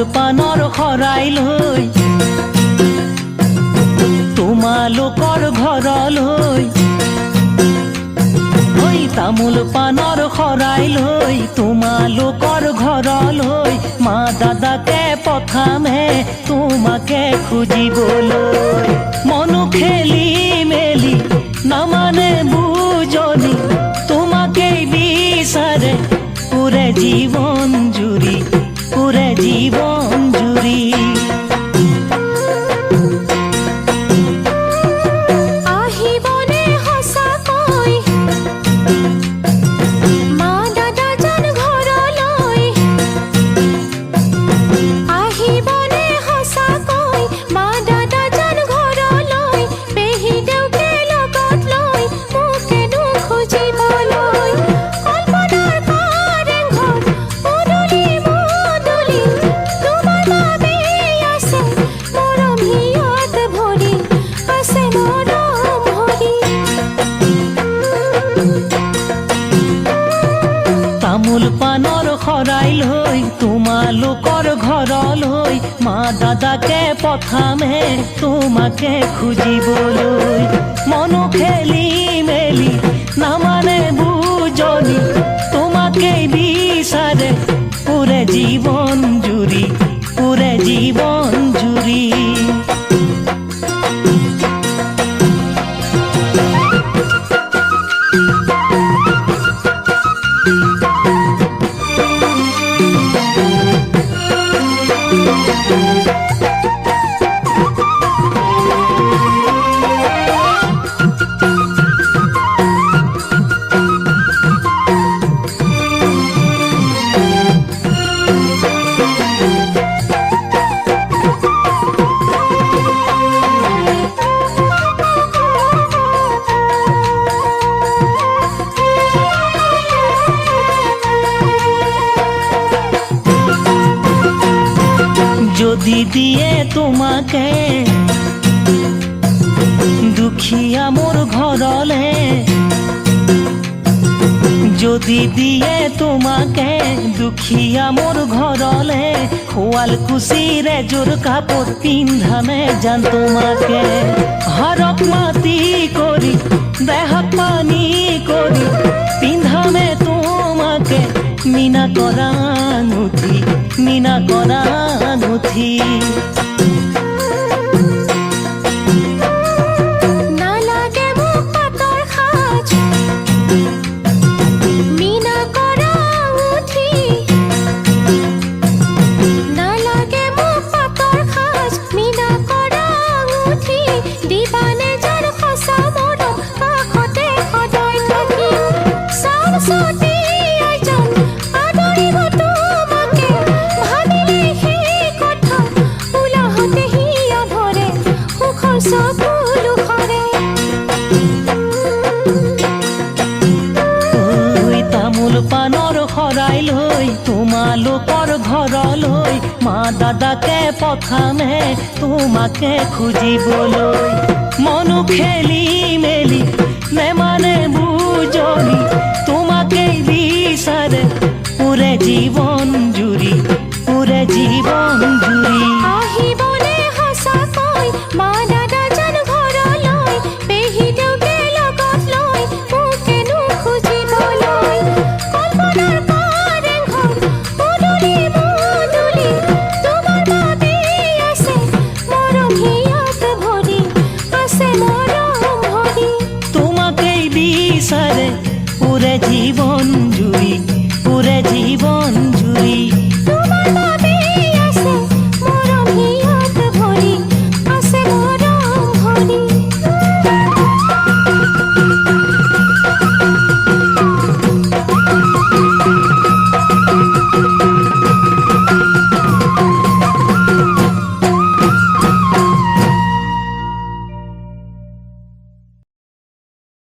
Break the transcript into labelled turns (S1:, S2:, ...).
S1: পানৰ শৰাই লৈ তোমালোকৰ ঘৰলৈ তামোল পানৰ শৰাই লৈ তোমালোকৰ ঘৰলৈ মা দাদাকে পঠামে তোমাকে খুজিবলৈ মনো খেলি মেলি নামানে বুজনি তোমাকেই বিচাৰে পুৰে জীৱন জুৰি পুৰে জীৱন জুৰি তামোল পানৰ শৰাই লৈ তোমালোকৰ ঘৰলৈ মা দাদাকে পঠামে তোমাকে খুজিবলৈ মনো খেলি মেলি নামানে বুজনি তোমাকেই বিচাৰে পুৰে জীৱন জুৰি পুৰে জীৱন জুৰি যদি দিয়ে তোমাকে দুখিয়া মোর ঘৰলে যদি দিয়ে তোমাকে দুখিয়া মোর ঘৰলে শুৱালকুছিৰ এযোৰ কাপোৰ পিন্ধামে জান তোমাকে হৰক মাতি কৰি দেহত পানী কৰি পিন্ধামে তোমাকে মিনা কৰা নুঠি মিনা কৰা নুঠি তামোল পানৰ শৰাই লৈ তোমালোকৰ ঘৰলৈ মা দাদাকে পঠামে তোমাকে খুজিবলৈ মনো খেলি মেলি নেমানে বুজনি তোমাকেই বিচাৰে পুৰে জীৱন জুৰি পুৰে জীৱন জুৰি পুরে জীবন জুড়ি